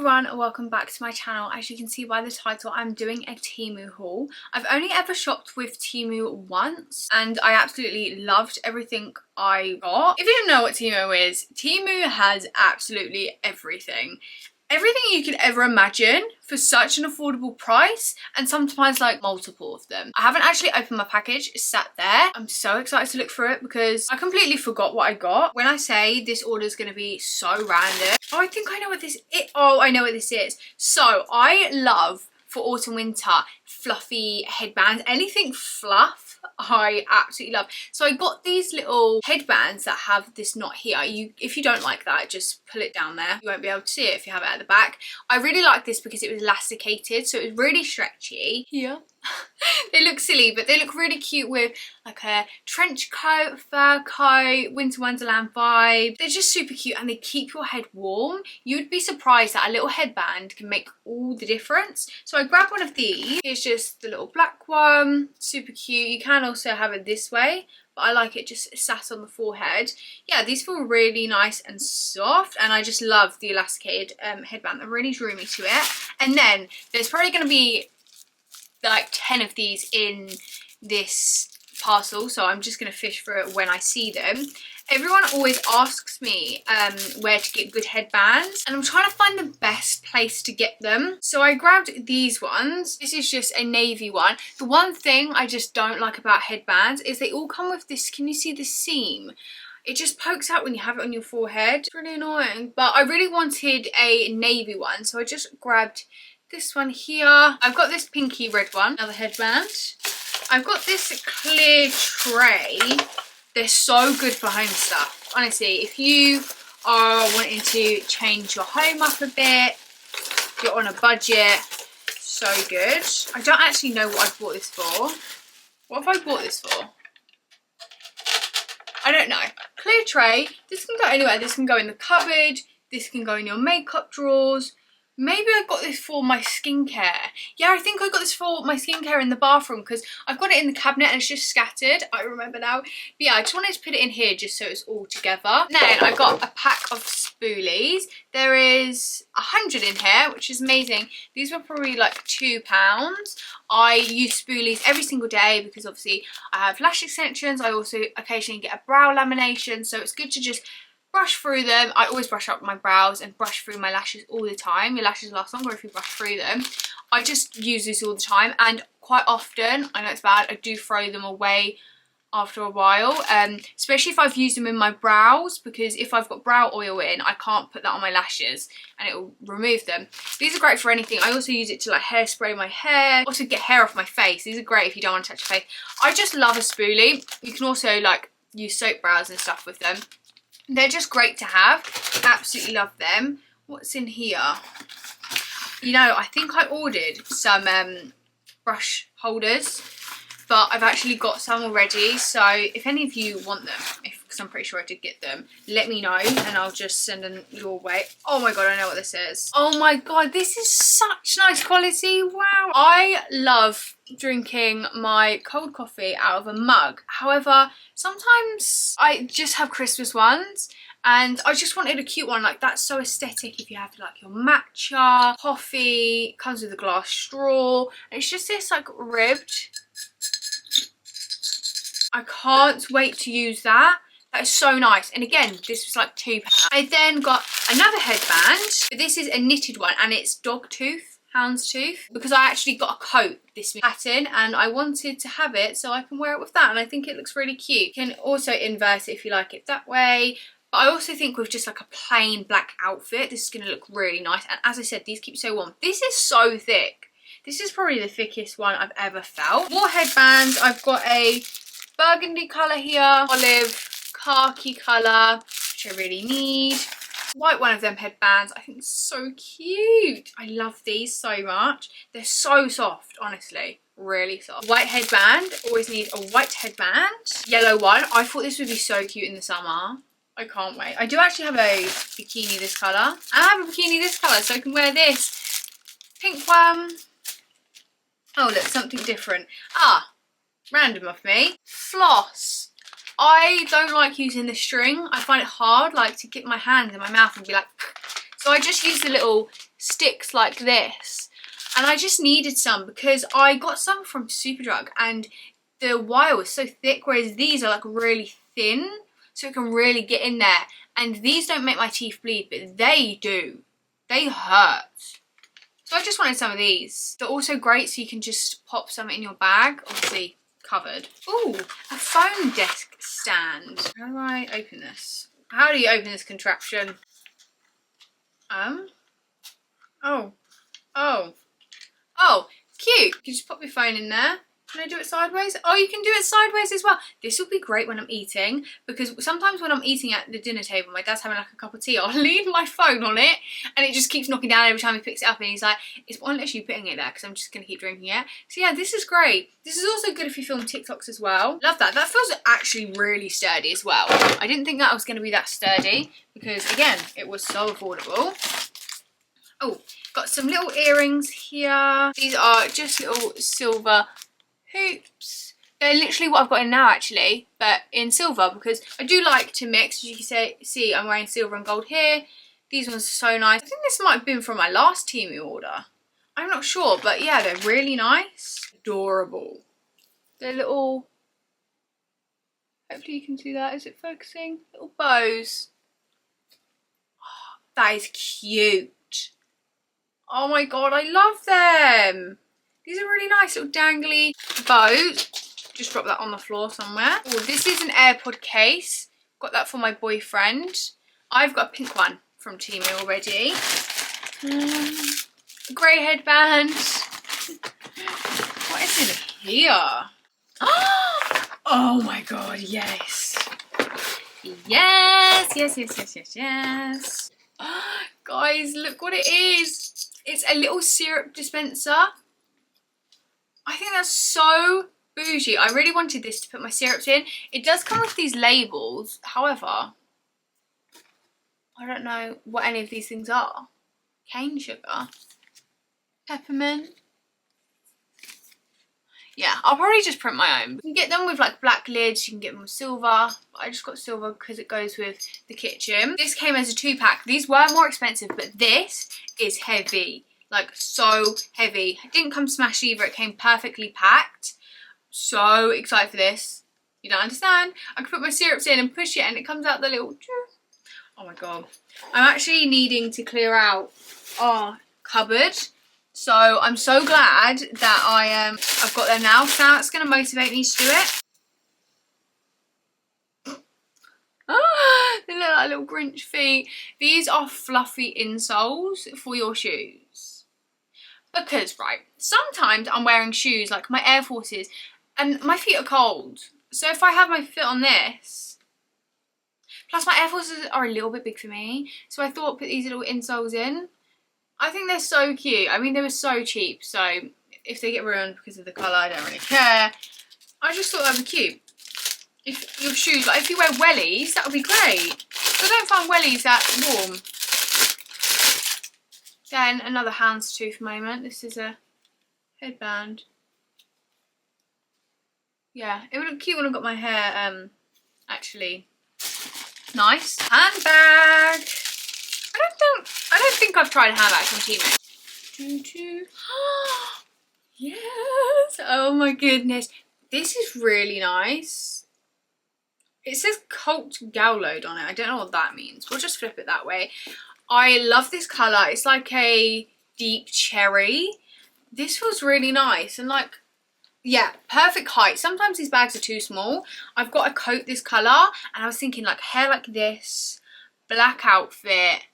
everyone and welcome back to my channel. As you can see by the title, I'm doing a Temu haul. I've only ever shopped with Temu once and I absolutely loved everything I got. If you don't know what Temu is, Temu has absolutely everything. Everything you could ever imagine for such an affordable price, and sometimes like multiple of them. I haven't actually opened my package, it's sat there. I'm so excited to look through it because I completely forgot what I got. When I say this order is going to be so random. Oh, I think I know what this is. Oh, I know what this is. So I love, for autumn winter, fluffy headbands. Anything fluff I absolutely love. So I got these little headbands that have this knot here. If you don't like that, just pull it down there. You won't be able to see it if you have it at the back. I really like this because it was elasticated, so it was really stretchy here. They look silly, but they look really cute with like a trench coat, fur coat, winter wonderland vibe. They're just super cute and they keep your head warm. You'd be surprised that a little headband can make all the difference. So I grabbed one of these. Here's just the little black one, super cute. You can also have it this way, but I like it just sat on the forehead. Yeah, these feel really nice and soft, and I just love the elasticated headband that really drew me to it. And then there's probably going to be like 10 of these in this parcel, so I'm just going to fish for it when I see them. Everyone always asks me where to get good headbands, and I'm trying to find the best place to get them. So I grabbed these ones. This is just a navy one. The one thing I just don't like about headbands is they all come with this, can you see the seam? It just pokes out when you have it on your forehead. It's really annoying, but I really wanted a navy one, so I just grabbed this one here. I've got this pinky red one, another headband. I've got this clear tray. They're so good for home stuff. Honestly, if you are wanting to change your home up a bit, you're on a budget, so good. I don't actually know what I bought this for. What have I bought this for? I don't know. Clear tray. This can go anywhere. This can go in the cupboard. This can go in your makeup drawers. Maybe I got this for my skincare. Yeah, I think I got this for my skincare in the bathroom because I've got it in the cabinet and it's just scattered. I remember now. But yeah, I just wanted to put it in here just so it's all together. Then I got a pack of spoolies. There is 100 in here, which is amazing. These were probably like £2. I use spoolies every single day because obviously I have lash extensions. I also occasionally get a brow lamination, so it's good to just brush through them. I always brush up my brows and brush through my lashes all the time. Your lashes last longer if you brush through them. I just use this all the time, and quite often, I know it's bad, I do throw them away after a while, especially if I've used them in my brows, because if I've got brow oil in, I can't put that on my lashes and it will remove them. These are great for anything. I also use it to like hairspray my hair, also get hair off my face. These are great if you don't want to touch your face. I just love a spoolie. You can also like use soap brows and stuff with them. They're just great to have. Absolutely love them. What's in here? You know, I think I ordered some brush holders, but I've actually got some already. So if any of you want them, because I'm pretty sure I did get them, let me know and I'll just send them your way. Oh my god, I know what this is. Oh my god, this is such nice quality. Wow. I love drinking my cold coffee out of a mug. However, sometimes I just have Christmas ones and I just wanted a cute one. Like, that's so aesthetic if you have like your matcha coffee. Comes with a glass straw. It's just this like ribbed. I can't wait to use that. That is so nice. And again, this was like £2. I then got another headband, but this is a knitted one and it's dog tooth, houndstooth, because I actually got a coat this pattern and I wanted to have it so I can wear it with that, and I think it looks really cute. You can also invert it if you like it that way. But I also think with just like a plain black outfit, this is going to look really nice. And as I said, these keep so warm. This is so thick. This is probably the thickest one I've ever felt. More headbands. I've got a burgundy colour here, olive, khaki colour, which I really need. White one of them headbands. I think it's so cute. I love these so much. They're so soft, honestly. Really soft. White headband. Always need a white headband. Yellow one. I thought this would be so cute in the summer. I can't wait. I do actually have a bikini this colour. I have a bikini this colour, so I can wear this. Pink one. Oh, look, something different. Ah, random of me. Floss. I don't like using the string. I find it hard, like, to get my hand in my mouth and be like, so I just use the little sticks like this. And I just needed some because I got some from Superdrug and the wire was so thick, whereas these are like really thin, so it can really get in there. And these don't make my teeth bleed, but they do. They hurt. So I just wanted some of these. They're also great, so you can just pop some in your bag, obviously covered. Ooh, a phone desk stand. How do I open this? How do you open this contraption? Oh, cute. You can just pop your phone in there. Can I do it sideways? Oh, you can do it sideways as well. This will be great when I'm eating, because sometimes when I'm eating at the dinner table, my dad's having like a cup of tea, I'll leave my phone on it and it just keeps knocking down every time he picks it up, and he's like, it's pointless you putting it there because I'm just going to keep drinking it. So yeah, this is great. This is also good if you film TikToks as well. Love that. That feels actually really sturdy as well. I didn't think that was going to be that sturdy because, again, it was so affordable. Oh, got some little earrings here. These are just little silver hoops. They're literally what I've got in now actually, but in silver, because I do like to mix. As you can see, I'm wearing silver and gold here. These ones are so nice. I think this might have been from my last Temu order. I'm not sure, but yeah, they're really nice. Adorable. They're little, hopefully you can see that. Is it focusing? Little bows. Oh, that is cute. Oh my god, I love them. These are really nice, little dangly bows. Just drop that on the floor somewhere. Oh, this is an AirPod case. Got that for my boyfriend. I've got a pink one from Teemu already. A grey headband. What is in here? Oh my god, yes. Yes. Guys, look what it is. It's a little syrup dispenser. I think that's so bougie. I really wanted this to put my syrups in. It does come with these labels. However, I don't know what any of these things are. Cane sugar. Peppermint. Yeah, I'll probably just print my own. You can get them with like black lids, you can get them with silver. I just got silver because it goes with the kitchen. This came as a 2-pack. These were more expensive, but this is heavy. Like, so heavy. It didn't come smashed either, it came perfectly packed. So excited for this. You don't understand. I can put my syrups in and push it and it comes out the little... Oh my god. I'm actually needing to clear out our cupboard. So I'm so glad that I've got them now. So that's going to motivate me to do it. They look like little Grinch feet. These are fluffy insoles for your shoes. Because, right, sometimes I'm wearing shoes like my Air Forces and my feet are cold. So if I have my foot on this, plus my Air Forces are a little bit big for me, so I thought put these little insoles in. I think they're so cute. I mean, they were so cheap, so if they get ruined because of the colour, I don't really care. I just thought that would be cute. If your shoes, like if you wear wellies, that would be great. But I don't find wellies that warm. Then another Houndstooth moment. This is a headband. Yeah, it would look cute when I got my hair actually nice. Handbag. I don't think I've tried a handbag from Teemu. Yes! Oh my goodness. This is really nice. It says Cult Gowload on it. I don't know what that means. We'll just flip it that way. I love this colour. It's like a deep cherry. This feels really nice and like, yeah, perfect height. Sometimes these bags are too small. I've got a coat this colour and I was thinking like hair like this, black outfit,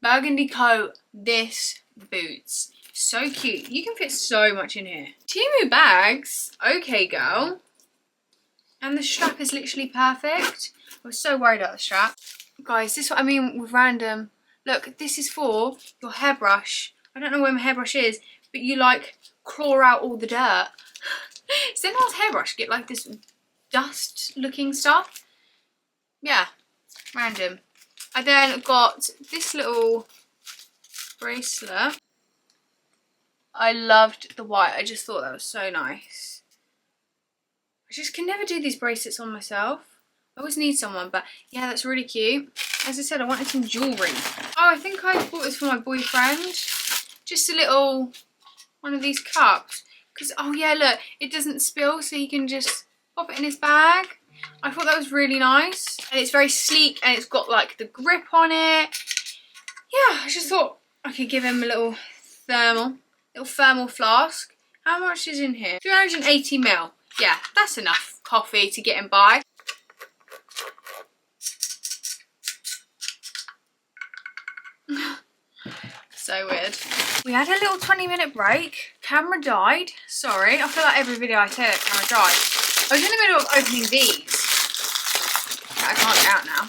burgundy coat, this, boots. So cute. You can fit so much in here. Teemu bags. Okay, girl. And the strap is literally perfect. I was so worried about the strap. Guys, this is what I mean with random. Look, this is for your hairbrush. I don't know where my hairbrush is, but you like claw out all the dirt. Sometimes hairbrush get like this dust looking stuff. Yeah, random. I then got this little bracelet. I loved the white. I just thought that was so nice. I just can never do these bracelets on myself. I always need someone, but yeah, that's really cute. As I said, I wanted some jewellery. Oh, I think I bought this for my boyfriend. Just a little one of these cups. Because, oh yeah, look, it doesn't spill, so he can just pop it in his bag. I thought that was really nice. And it's very sleek, and it's got like the grip on it. Yeah, I just thought I could give him a little thermal flask. How much is in here? 380ml. Yeah, that's enough coffee to get him by. So weird. We had a little 20-minute break. Camera died. Sorry, I feel like every video I say that camera died. I was in the middle of opening these. I can't get out now.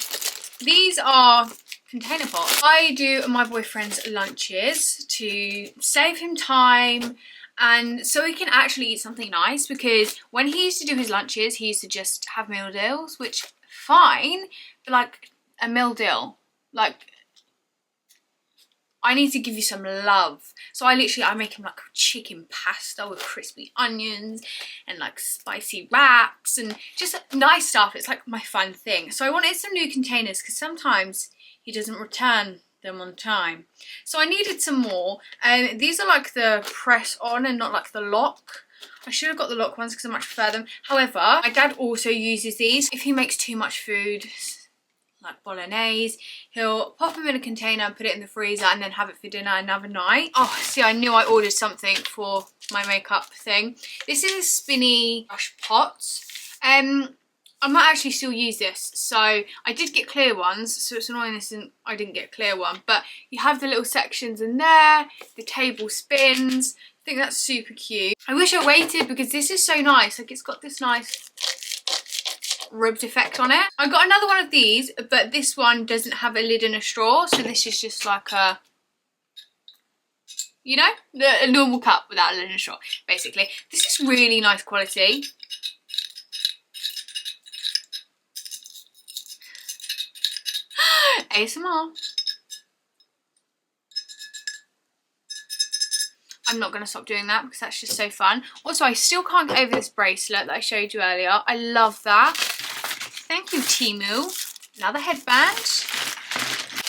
These are container pots. I do my boyfriend's lunches to save him time and so he can actually eat something nice, because when he used to do his lunches, he used to just have meal deals, which fine, but like a meal deal, like I need to give you some love. So I make him like chicken pasta with crispy onions and like spicy wraps and just nice stuff. It's like my fun thing. So I wanted some new containers because sometimes he doesn't return them on time. So I needed some more. And these are like the press on and not like the lock. I should have got the lock ones because I much prefer them. However, my dad also uses these. If he makes too much food, like bolognese, he'll pop them in a container and put it in the freezer and then have it for dinner another night. Oh, see, I knew I ordered something for my makeup thing. This is a spinny brush pot. I might actually still use this. So I did get clear ones, so it's annoying I didn't get a clear one, but you have the little sections in there, the table spins. I think that's super cute. I wish I waited because this is so nice. Like, it's got this nice ribbed effect on it. I got another one of these, but this one doesn't have a lid and a straw, so this is just like a, you know, a normal cup without a lid and a straw, basically. This is really nice quality. ASMR. I'm not going to stop doing that because that's just so fun. Also, I still can't get over this bracelet that I showed you earlier. I love that. Thank you, Teemu. Another headband.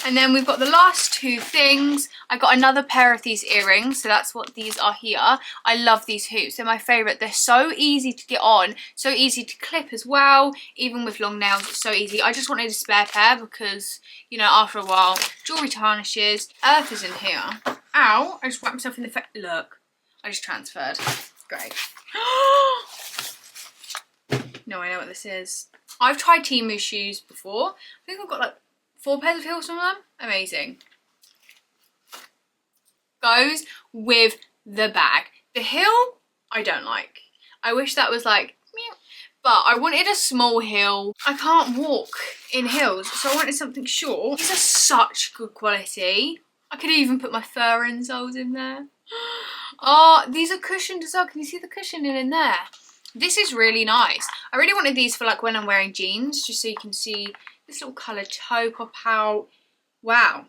And then we've got the last two things. I got another pair of these earrings, so that's what these are here. I love these hoops. They're my favourite. They're so easy to get on, so easy to clip as well. Even with long nails, it's so easy. I just wanted a spare pair because, you know, after a while, jewellery tarnishes. Earth is in here. Ow, I just whacked myself in the face. Look, I just transferred. Great. No, I know what this is. I've tried Teemu shoes before. I think I've got like 4 pairs of heels from them. Amazing. Goes with the bag. The heel, I don't like. I wish that was like, meow. But I wanted a small heel. I can't walk in heels, so I wanted something short. These are such good quality. I could even put my fur insoles in there. Oh, these are cushioned as well. Can you see the cushioning in there? This is really nice. I really wanted these for like when I'm wearing jeans, just so you can see this little coloured toe pop out. Wow.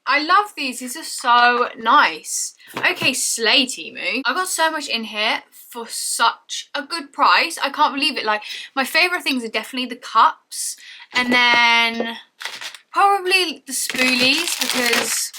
I love these. These are so nice. Okay, slay Teemu. I got so much in here for such a good price. I can't believe it. Like, my favourite things are definitely the cups. And then probably the spoolies because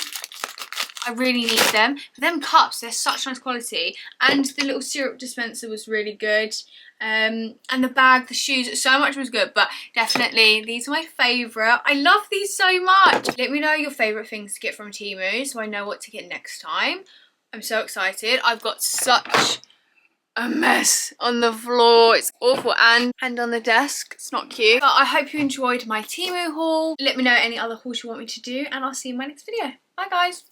I really need them. Them cups, they're such nice quality. And the little syrup dispenser was really good. And the bag, the shoes, so much was good, but definitely these are my favourite. I love these so much. Let me know your favourite things to get from Teemu so I know what to get next time. I'm so excited. I've got such a mess on the floor. It's awful, and on the desk. It's not cute. But I hope you enjoyed my Teemu haul. Let me know any other hauls you want me to do, and I'll see you in my next video. Bye guys.